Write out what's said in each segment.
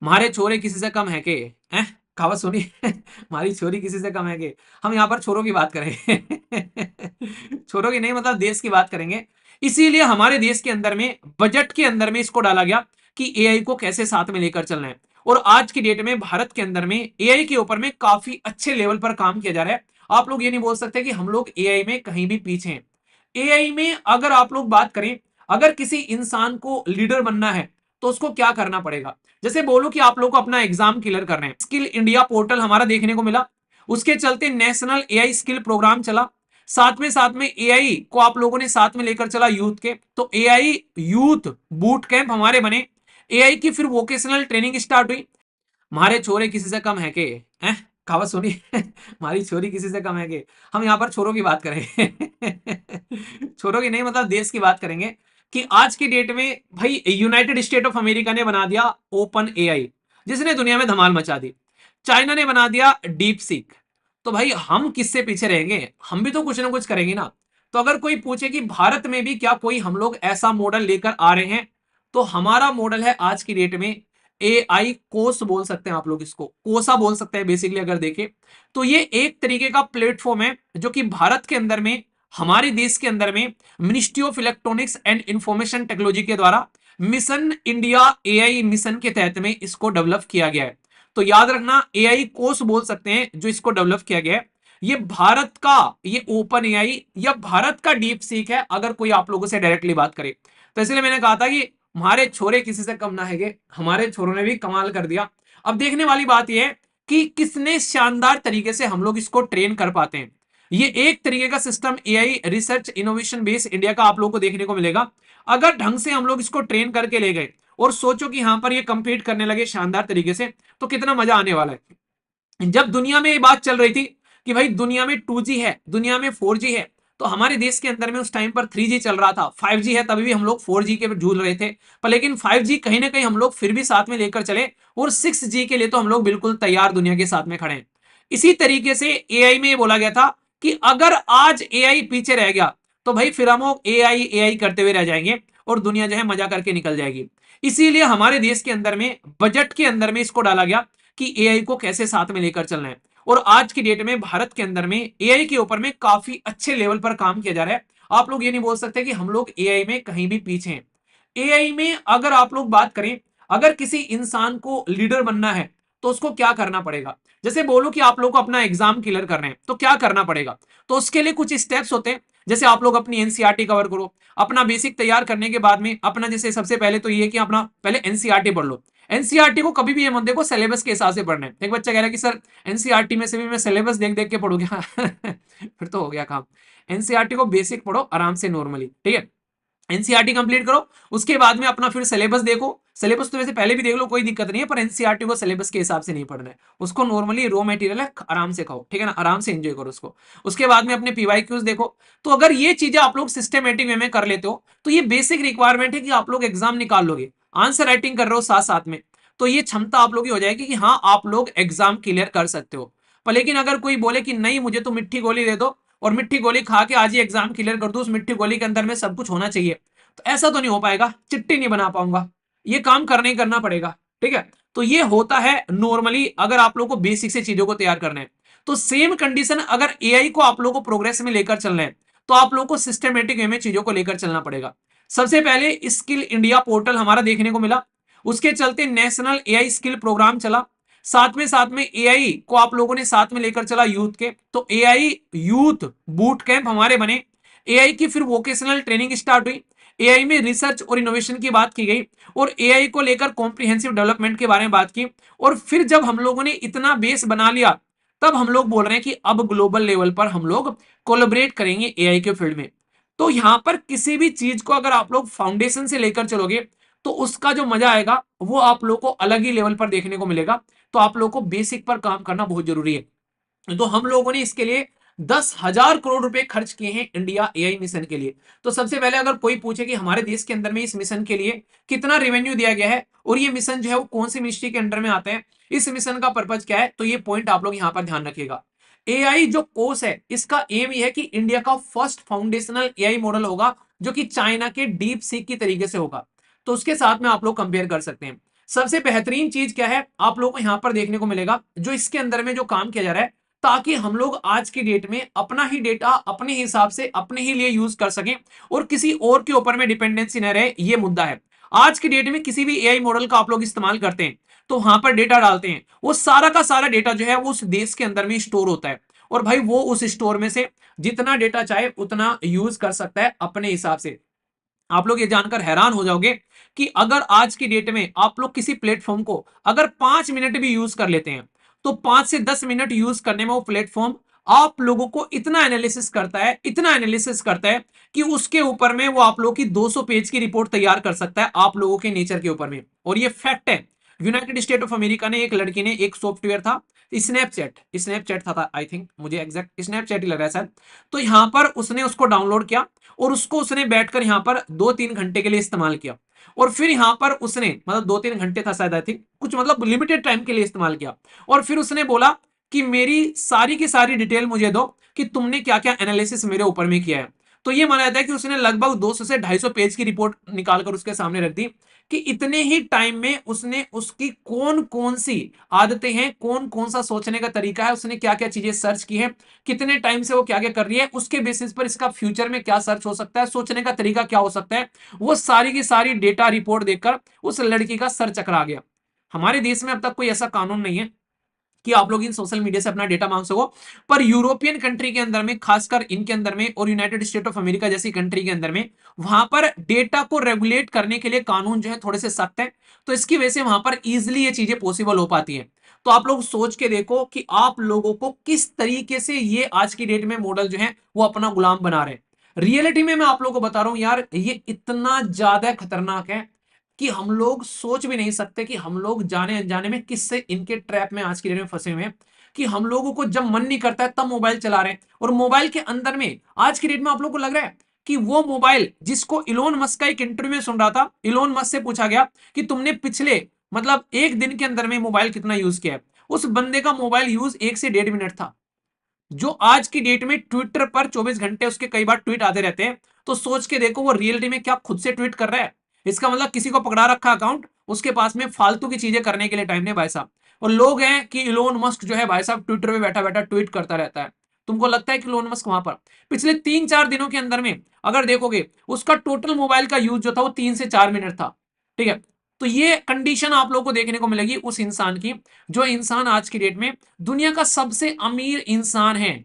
मारे छोरे किसी से कम है के? हैं? कहावत सुनी? हमारी छोरी किसी से कम है के? हम यहाँ पर छोरों की बात करेंगे। छोरों की नहीं, मतलब देश की बात करेंगे। इसीलिए हमारे देश के अंदर में बजट के अंदर में इसको डाला गया कि एआई को कैसे साथ में लेकर चलना है। और आज की डेट में भारत के अंदर में एआई के ऊपर में काफी अच्छे लेवल पर काम किया जा रहा है। आप लोग ये नहीं बोल सकते कि हम लोग एआई में कहीं भी पीछे हैं। एआई में अगर आप लोग बात करें, अगर किसी इंसान को लीडर बनना है तो उसको क्या करना पड़ेगा। जैसे बोलो कि आप लोग को अपना एग्जाम क्लियर करना है, स्किल इंडिया पोर्टल हमारा देखने को मिला, उसके चलते नेशनल एआई स्किल प्रोग्राम चला, साथ में एआई को आप लोगों ने साथ में लेकर चला यूथ के, तो एआई यूथ बूट कैंप हमारे बने, एआई की फिर वोकेशनल ट्रेनिंग स्टार्ट हुई। मारे छोरे किसी से कम है के? हैं? कहावत सुनी? हमारी छोरी किसी से कम है के? हम यहाँ पर छोरों की बात करेंगे। छोरों की नहीं, मतलब देश की बात करेंगे कि आज की डेट में भाई यूनाइटेड स्टेट ऑफ अमेरिका ने बना दिया ओपन एआई, जिसने दुनिया में धमाल मचा दी। चाइना ने बना दिया डीप सीक। तो भाई हम किससे पीछे रहेंगे? हम भी तो कुछ ना कुछ करेंगे ना। तो अगर कोई पूछे कि भारत में भी क्या कोई हम लोग ऐसा मॉडल लेकर आ रहे हैं, तो हमारा मॉडल है आज की डेट में एआई कोस, बोल सकते हैं आप लोग इसको, कोसा बोल सकते हैं बेसिकली अगर देखें तो। ये एक तरीके का प्लेटफॉर्म है जो कि भारत के अंदर में, हमारे देश के अंदर में ministry of electronics and information technology के द्वारा मिशन इंडिया एआई मिशन के तहत में इसको डेवलप किया गया है। तो याद रखना, एआई कोर्स बोल सकते हैं जो इसको डेवलप किया गया है। ये भारत का, ये ओपन एआई या भारत का डीप सीक है, अगर कोई आप लोगों से डायरेक्टली बात करे तो। इसलिए मैंने कहा था कि हमारे छोरे किसी से कम ना है, हमारे छोरों ने भी कमाल कर दिया। अब देखने वाली बात यह है कि किसने शानदार तरीके से हम लोग इसको ट्रेन कर पाते हैं। ये एक तरीके का system AI research innovation base India का आप लोगों को देखने को मिलेगा। अगर ढंग से हम लोग इसको ट्रेन करके ले गए और सोचो कि यहां पर ये कंपीट करने लगे शानदार तरीके से, तो कितना मजा आने वाला है। जब दुनिया में ये बात चल रही थी कि भाई दुनिया में 2G है, दुनिया में 4G है, तो हमारे देश के अंदर में उस टाइम पर 3G चल रहा था, 5G है, तभी भी हम लोग 4G के झूल रहे थे। पर लेकिन 5G कहीं ना कहीं हम लोग फिर भी साथ में लेकर चले, और 6G के लिए तो हम लोग बिल्कुल तैयार दुनिया के साथ में खड़े हैं। इसी तरीके से एआई में ये बोला गया था कि अगर आज एआई पीछे रह गया तो भाई फिर हम एआई एआई करते हुए रह जाएंगे और दुनिया जो है मजा करके निकल जाएगी। इसीलिए हमारे देश के अंदर में बजट के अंदर में इसको डाला गया कि एआई को कैसे साथ में लेकर चलना है। और आज की डेट में भारत के अंदर में एआई के ऊपर में काफी अच्छे लेवल पर काम किया जा रहा है। आप लोग ये नहीं बोल सकते कि हम लोग एआई में कहीं भी पीछे हैं। एआई में अगर आप लोग बात करें, अगर किसी इंसान को लीडर बनना है तो उसको क्या करना पड़ेगा। जैसे बोलो कि आप लोग को अपना एग्जाम क्लियर करना है तो क्या करना पड़ेगा। तो उसके लिए कुछ स्टेप्स होते हैं। जैसे आप लोग अपनी एनसीईआरटी कवर करो, अपना बेसिक तैयार करने के बाद में अपना, जैसे सबसे पहले तो ये कि अपना पहले एनसीईआरटी पढ़ लो। एनसीईआरटी को कभी भी ये मत देखो सिलेबस के हिसाब से पढ़ना है। एक बच्चा कह रहा है कि सर एनसीईआरटी में से भी मैं सिलेबस देख देख के पढ़ूंगा। फिर तो हो गया काम। एनसीईआरटी को बेसिक पढ़ो आराम से, नॉर्मली, ठीक है। एनसीईआरटी कंप्लीट करो, उसके बाद में अपना फिर सिलेबस देखो। सिलेबस तो वैसे पहले भी देख लो, कोई दिक्कत नहीं है, पर एनसीईआरटी को सिलेबस के हिसाब से नहीं पढ़ना है। उसको नॉर्मली रॉ मटेरियल है, आराम से खाओ, ठीक है ना, आराम से एंजॉय करो उसको। उसके बाद में अपने पीवाईक्यूज देखो। तो अगर ये चीजें आप लोग सिस्टमेटिक वे में कर लेते हो तो ये बेसिक रिक्वायरमेंट है कि आप लोग एग्जाम निकाल लोगे। आंसर राइटिंग कर रहे हो साथ साथ में, तो ये क्षमता आप लोग की हो जाएगी कि हाँ आप लोग एग्जाम क्लियर कर सकते हो। पर लेकिन अगर कोई बोले कि नहीं मुझे तो मिट्टी गोली दे दो और मिट्टी गोली खा के आज ही एग्जाम क्लियर कर दो, उस मिट्टी गोली के अंदर में सब कुछ होना चाहिए, तो ऐसा तो नहीं हो पाएगा, चिट्ठी नहीं बना पाऊंगा। ये काम करना ही करना पड़ेगा, ठीक है। तो ये होता है नॉर्मली अगर आप लोगों को बेसिक से चीजों को तैयार करना है। तो सेम कंडीशन अगर एआई को आप लोगों को प्रोग्रेस में लेकर चलना है तो आप लोगों को सिस्टमेटिक वे में चीजों को लेकर चलना पड़ेगा। सबसे पहले स्किल इंडिया पोर्टल हमारा देखने को मिला, उसके चलते नेशनल एआई स्किल प्रोग्राम चला, साथ में एआई को आप लोगों ने साथ में लेकर चला यूथ के, तो एआई यूथ बूट कैंप हमारे बने, एआई की फिर वोकेशनल ट्रेनिंग स्टार्ट हुई, एआई में रिसर्च और इनोवेशन की बात की गई, और एआई को लेकर कॉम्प्रिहेंसिव डेवलपमेंट के बारे में बात की। और फिर जब हम लोगों ने इतना बेस बना लिया, तब हम लोग बोल रहे हैं कि अब ग्लोबल लेवल पर हम लोग कोलैबोरेट करेंगे एआई के फील्ड में। तो यहां पर किसी भी चीज को अगर आप लोग फाउंडेशन से लेकर चलोगे तो उसका जो मजा आएगा वो आप लोग को अलग ही लेवल पर देखने को मिलेगा। तो आप लोग को बेसिक पर काम करना बहुत जरूरी है। तो हम लोगों ने इसके लिए 10,000 करोड़ रुपए खर्च किए हैं इंडिया एआई मिशन के लिए। तो सबसे पहले अगर कोई पूछे कि हमारे देश के अंदर में इस मिशन के लिए कितना रेवेन्यू दिया गया है और ये मिशन जो है वो कौन सी मिनिस्ट्री के अंडर में आता है, इस मिशन का पर्पज क्या है, तो ये पॉइंट आप लोग यहां पर ध्यान रखिएगा। एआई जो कोर्स है इसका एम ये है कि इंडिया का फर्स्ट फाउंडेशनल एआई मॉडल होगा जो कि चाइना के डीप सीक की तरीके से होगा। तो उसके साथ में आप लोग कंपेयर कर सकते हैं। सबसे बेहतरीन चीज क्या है आप लोगों को यहां पर देखने को मिलेगा, जो इसके अंदर में जो काम किया जा रहा है, ताकि हम लोग आज की डेट में अपना ही डेटा अपने हिसाब से अपने ही लिए यूज कर सकें और किसी और के ऊपर में डिपेंडेंसी न रहे। ये मुद्दा है। आज की डेट में किसी भी एआई मॉडल का आप लोग इस्तेमाल करते हैं तो वहां पर डेटा डालते हैं, वो सारा का सारा डेटा जो है वो उस देश के अंदर में स्टोर होता है, और भाई वो उस स्टोर में से जितना डेटा चाहे उतना यूज कर सकता है अपने हिसाब से। आप लोग ये जानकर हैरान हो जाओगे कि अगर आज की डेट में आप लोग किसी प्लेटफॉर्म को अगर 5 मिनट भी यूज कर लेते हैं, तो 5 से 10 मिनट यूज करने में वो प्लेटफॉर्म आप लोगों को इतना एनालिसिस करता है, इतना एनालिसिस करता है कि उसके ऊपर में वो आप लोगों की 200 पेज की रिपोर्ट तैयार कर सकता है आप लोगों के नेचर के ऊपर में। और ये फैक्ट है। यूनाइटेड स्टेट ऑफ अमेरिका ने एक लड़की ने एक सॉफ्टवेयर था, स्नैपचैट स्नैपचैट था आई थिंक, मुझे एग्जैक्ट स्नैपचैट ही लग रहा है शायद। तो यहां पर उसने उसको डाउनलोड किया और उसको उसने बैठकर यहाँ पर 2-3 घंटे के लिए इस्तेमाल किया, और फिर यहाँ पर उसने मतलब 2-3 घंटे था शायद आई थिंक, कुछ मतलब लिमिटेड टाइम के लिए इस्तेमाल किया, और फिर उसने बोला कि मेरी सारी की सारी डिटेल मुझे दो कि तुमने क्या क्या एनालिसिस मेरे ऊपर में किया है। तो ये माना जाता है कि उसने लगभग 200 से 250 पेज की रिपोर्ट निकालकर उसके सामने रख दी कि इतने ही टाइम में उसने उसकी कौन कौन सी आदतें हैं, कौन कौन सा सोचने का तरीका है, उसने क्या क्या चीजें सर्च की है, कितने टाइम से वो क्या क्या कर रही है, उसके बेसिस पर इसका फ्यूचर में क्या सर्च हो सकता है, सोचने का तरीका क्या हो सकता है। वो सारी की सारी डेटा रिपोर्ट देखकर उस लड़की का सर चकरा गया। हमारे देश में अब तक कोई ऐसा कानून नहीं है कि आप लोग इन सोशल मीडिया से अपना डेटा मांग सको, पर यूरोपियन कंट्री के अंदर में, खासकर इनके अंदर में और यूनाइटेड स्टेट ऑफ अमेरिका जैसी कंट्री के अंदर में, वहां पर डेटा को रेगुलेट करने के लिए कानून जो है थोड़े से सख्त है, तो इसकी वजह से वहां पर इजिली ये चीजें पॉसिबल हो पाती है। तो आप लोग सोच के देखो कि आप लोगों को किस तरीके से ये आज की डेट में मॉडल जो है वो अपना गुलाम बना रहे हैं। रियलिटी में मैं आप लोगों को बता रहा हूं यार, ये इतना ज्यादा खतरनाक है कि हम लोग सोच भी नहीं सकते कि हम लोग जाने अनजाने में किससे इनके ट्रैप में आज की डेट में फंसे हुए हैं, कि हम लोगों को जब मन नहीं करता है तब मोबाइल चला रहे हैं, और मोबाइल के अंदर में आज की डेट में आप लोगों को लग रहा है कि वो मोबाइल जिसको इलोन मस्क का एक इंटरव्यू में सुन रहा था, इलोन मस्क से पूछा गया कि तुमने पिछले मतलब एक दिन के अंदर में मोबाइल कितना यूज किया है, उस बंदे का मोबाइल यूज 1 से 1.5 मिनट था। जो आज की डेट में ट्विटर पर 24 घंटे उसके कई बार ट्वीट आते रहते हैं, तो सोच के देखो वो रियलिटी में क्या खुद से ट्वीट कर रहा है। इसका मतलब किसी को पकड़ा रखा अकाउंट, उसके पास में फालतू की चीजें करने के लिए टाइम नहीं भाई साहब। और लोग हैं कि इलोन मस्क जो है भाई साहब ट्विटर पे बैठा बैठा ट्वीट करता रहता है। तुमको लगता है कि इलोन मस्क वहां पर पिछले 3-4 दिनों के अंदर में अगर देखोगे उसका टोटल मोबाइल का यूज जो था वो 3 से 4 मिनट था। ठीक है। तो ये कंडीशन आप लोगों को देखने को मिलेगी उस इंसान की, जो इंसान आज की डेट में दुनिया का सबसे अमीर इंसान है।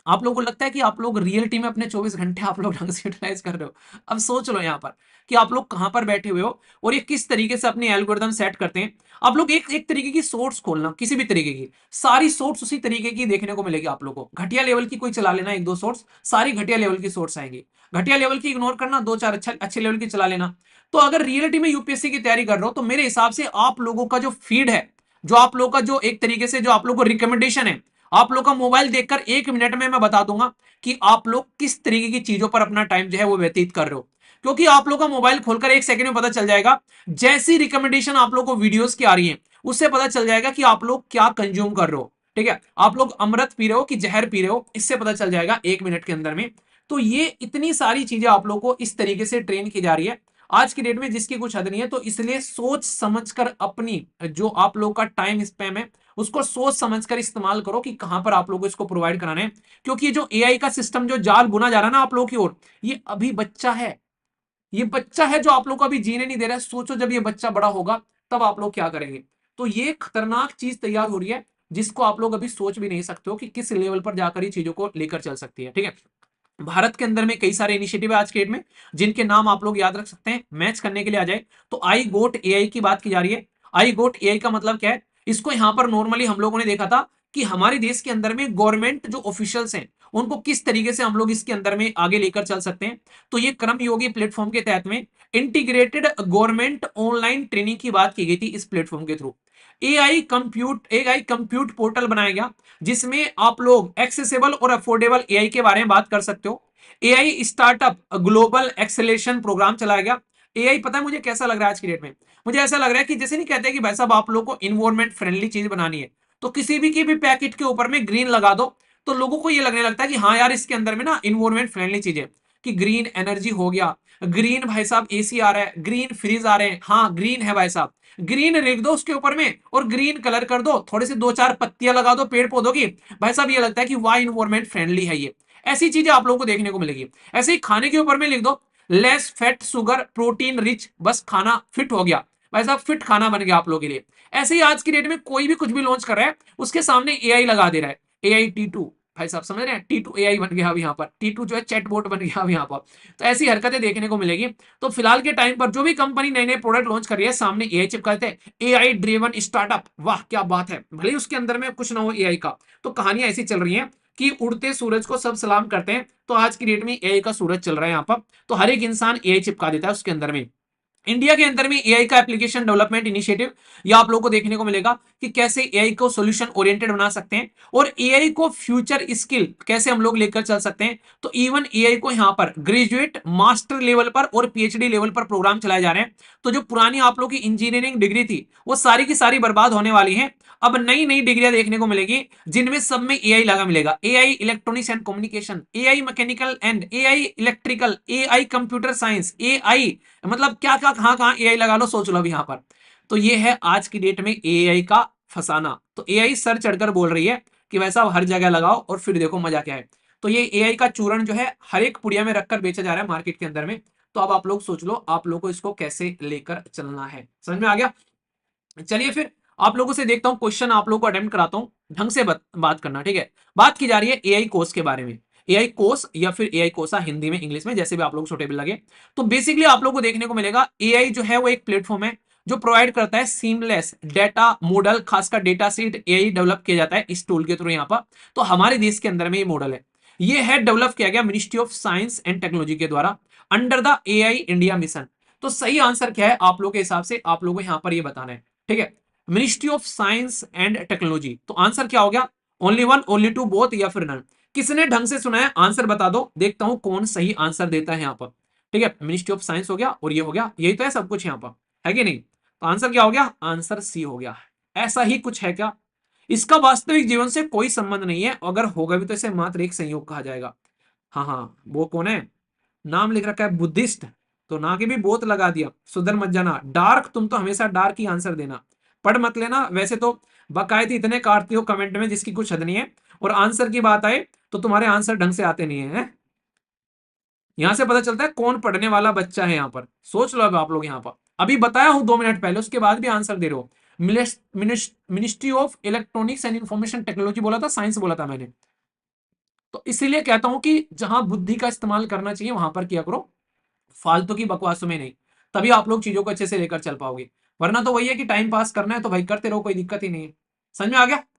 आप लोगों को लगता है कि आप लोग रियलिटी में अपने 24 घंटे आप लोग ढंग से यूटिलाइज कर रहे हो? अब सोच लो यहाँ पर कि आप लोग कहां पर बैठे हुए हो और ये किस तरीके से अपनी एल्गोरिदम सेट करते हैं। आप लोग एक एक तरीके की सोर्स खोलना, किसी भी तरीके की, सारी सोर्स उसी तरीके की देखने को मिलेगी आप लोगों को। घटिया लेवल की कोई चला लेना, एक दो सोर्स, सारी घटिया लेवल की सोर्स आएंगी। घटिया लेवल की इग्नोर करना, दो चार अच्छे लेवल की चला लेना। तो अगर रियलिटी में यूपीएससी की तैयारी कर रहे हो तो मेरे हिसाब से आप लोगों का जो फीड है, जो आप लोगों का जो एक तरीके से जो आप लोगों को रिकमेंडेशन है, आप लोग का मोबाइल देखकर 1 मिनट में मैं बता दूंगा कि आप लोग किस तरीके की चीजों पर अपना टाइम जो है वो व्यतीत कर रहे हो। क्योंकि आप लोग का मोबाइल खोलकर 1 सेकंड में पता चल जाएगा, जैसी रिकमेंडेशन आप लोग को वीडियोस की आ रही है उससे पता चल जाएगा कि आप लोग क्या कंज्यूम कर रहे हो। ठीक है, आप लोग अमृत पी रहे हो कि जहर पी रहे हो, इससे पता चल जाएगा 1 मिनट के अंदर में। तो ये इतनी सारी चीजें आप लोग को इस तरीके से ट्रेन की जा रही है आज की डेट में, जिसकी कुछ हद नहीं है। तो इसलिए सोच समझकर अपनी जो आप लोग का टाइम स्पैम है उसको सोच समझकर इस्तेमाल करो कि कहां पर आप लोगों को इसको प्रोवाइड कराना है। क्योंकि ये जो एआई का सिस्टम जो जाल बुना जा रहा है ना आप लोगों की ओर, ये अभी बच्चा है। ये बच्चा है जो आप लोग को अभी जीने नहीं दे रहा है। सोचो जब ये बच्चा बड़ा होगा तब आप लोग क्या करेंगे। तो ये खतरनाक चीज तैयार हो रही है जिसको आप लोग अभी सोच भी नहीं सकते हो कि किस लेवल पर जाकर ये चीजों को लेकर चल सकती है। ठीक है। भारत के अंदर में कई सारे इनिशिएटिव है आज के डेट में, जिनके नाम आप लोग याद रख सकते हैं। मैच करने के लिए आ जाए तो आई गोट एआई की बात की जा रही है। आई गोट एआई का मतलब क्या है? इसको यहां पर नॉर्मली हम लोगों ने देखा था कि हमारे देश के अंदर में गवर्नमेंट जो ऑफिशियल्स हैं उनको किस तरीके से हम लोग इसके अंदर में आगे लेकर चल सकते हैं। तो ये कर्मयोगी प्लेटफॉर्म के तहत में इंटीग्रेटेड गवर्नमेंट ऑनलाइन ट्रेनिंग की बात की गई थी इस प्लेटफॉर्म के थ्रू। एआई कंप्यूट पोर्टल बनाया गया जिसमें आप लोग एक्सेसिबल और अफोर्डेबल एआई के बारे में बात कर सकते हो। AI startup global acceleration program चलाया गया। एआई पता है मुझे कैसा लग रहा है आज की डेट में? मुझे ऐसा लग रहा है कि जैसे नहीं कहते कि भाई साहब आप लोग को इन्वायरमेंट फ्रेंडली चीज बनानी है तो किसी भी की भी पैकेट के ऊपर में ग्रीन लगा दो, तो लोगों को ये लगने लगता है कि हाँ यार इसके अंदर में ना इन्वायरमेंट फ्रेंडली चीज है। कि ग्रीन एनर्जी हो गया, ग्रीन भाई साहब एसी आ रहा है, ग्रीन फ्रिज आ रहे हैं, हाँ ग्रीन है भाई साहब, ग्रीन लिख दो उसके ऊपर में और ग्रीन कलर कर दो, थोड़े से दो चार पत्तियां लगा दो पेड़ पौधों की, भाई साहब ये लगता है कि वाह इन्वायरमेंट फ्रेंडली है ये। ऐसी चीजें आप लोगों को देखने को मिलेगी। ऐसे ही खाने के ऊपर में लिख दो less fat sugar protein rich, बस खाना फिट हो गया भाई साहब, फिट खाना बन गया आप लोगों के लिए। ऐसे ही आज की डेट में कोई भी कुछ भी लॉन्च कर रहा है उसके सामने एआई लगा दे रहा है, एआई T2, भाई साहब समझ रहे हैं, T2 एआई बन गया अब यहाँ पर, T2 जो है चैटबॉट बन गया अब यहाँ पर। तो ऐसी हरकतें देखने को मिलेगी। तो फिलहाल के टाइम पर जो भी कंपनी नए नए प्रोडक्ट लॉन्च कर रही है सामने एआई चिपका देते हैं, एआई ड्रिवन स्टार्टअप, वाह क्या बात है, भले ही उसके अंदर में कुछ ना हो एआई का। तो कहानियां ऐसी चल रही हैं कि उड़ते सूरज को सब सलाम करते हैं। तो आज की डेट में एआई का सूरज चल रहा है यहाँ पर, तो हर एक इंसान एआई चिपका देता है उसके अंदर में। इंडिया के अंदर में एआई का एप्लीकेशन डेवलपमेंट इनिशिएटिव, या आप लोगों को देखने को मिलेगा कि कैसे एआई को सॉल्यूशन ओरिएंटेड बना सकते हैं और एआई को फ्यूचर स्किल कैसे हम लोग लेकर चल सकते हैं। तो इवन एआई को यहां पर ग्रेजुएट मास्टर लेवल पर और पीएचडी लेवल पर प्रोग्राम चलाए जा रहे हैं। तो जो पुरानी आप लोग की इंजीनियरिंग डिग्री थी वो सारी की सारी बर्बाद होने वाली है। अब नई नई डिग्रियां देखने को मिलेगी जिनमें सब में एआई लगा मिलेगा, AI electronics and communication, AI mechanical and AI electrical, AI computer science, AI मतलब क्या क्या कहां कहां एआई लगा लो, सोच लो अभी यहां पर। तो ये है आज की डेट में एआई का फसाना। तो एआई सर चढ़कर बोल रही है कि वैसा हर जगह लगाओ और फिर देखो मजा क्या है। तो ये एआई का चूरण जो है हर एक पुड़िया में रखकर बेचा जा रहा है मार्केट के अंदर में। तो अब आप लोग सोच लो आप लोग को इसको कैसे लेकर चलना है, समझ में आ गया। चलिए फिर आप लोगों से देखता हूं क्वेश्चन, आप लोगों को अटेम्प्ट कराता हूं, ढंग से बात करना, ठीक है। बात की जा रही है एआई कोर्स के बारे में, एआई कोर्स या फिर एआई कोर्सा हिंदी में इंग्लिश में जैसे भी आप लोग सुटेबल लगे। तो बेसिकली आप लोगों को देखने को मिलेगा एआई जो है वो एक प्लेटफॉर्म है जो प्रोवाइड करता है सीमलेस डेटा मॉडल, खासकर डेटा सीट एआई डेवलप किया जाता है इस टूल के थ्रू यहाँ पर। तो हमारे देश के अंदर में ये मॉडल है, ये है डेवलप किया गया ministry of science and technology के द्वारा under the AI India mission. तो सही आंसर क्या है आप लोग के हिसाब से, आप लोगों को यहां पर ये बताना है, ठीक है। Ministry of science and technology, तो आंसर क्या हो गया, only one only two both या फिर नन। किसने ढंग से सुना है आंसर बता दो, देखता हूं कौन सही आंसर देता है यहां पर, ठीक है। मिनिस्ट्री ऑफ साइंस हो गया और ये हो गया, यही तो है सब कुछ यहां पर, है कि नहीं। तो आंसर क्या हो गया, आंसर सी हो गया। ऐसा ही कुछ है क्या, इसका वास्तविक जीवन से कोई संबंध नहीं है, अगर होगा भी तो इसे मात्र एक संयोग कहा जाएगा। हाँ हाँ, वो कौन है, नाम लिख रखा है बुद्धिस्ट, तो ना के भी बोत लगा दिया, सुधर मत जाना, डार्क तुम तो हमेशा डार्क ही आंसर देना, पढ़ मत लेना। वैसे तो बाकायदे इतने काटती हो कमेंट में जिसकी कुछ हद नहीं है, और आंसर की बात आए तो तुम्हारे आंसर ढंग से आते नहीं है। यहां से पता चलता है कौन पढ़ने वाला बच्चा है यहाँ पर, सोच लो अब आप लोग यहाँ पर, अभी बताया हूं 2 मिनट पहले, उसके बाद भी आंसर दे रहे हो। Ministry of electronics and information technology बोला था, साइंस बोला था मैंने। तो इसीलिए कहता हूं कि जहां बुद्धि का इस्तेमाल करना चाहिए वहां पर किया करो, फालतू की बकवासों में नहीं। तभी आप लोग चीजों को अच्छे से लेकर चल पाओगे, वरना तो वही है कि टाइम पास करना है तो भाई करते रहो, कोई दिक्कत ही नहीं है। समझ में आ गया।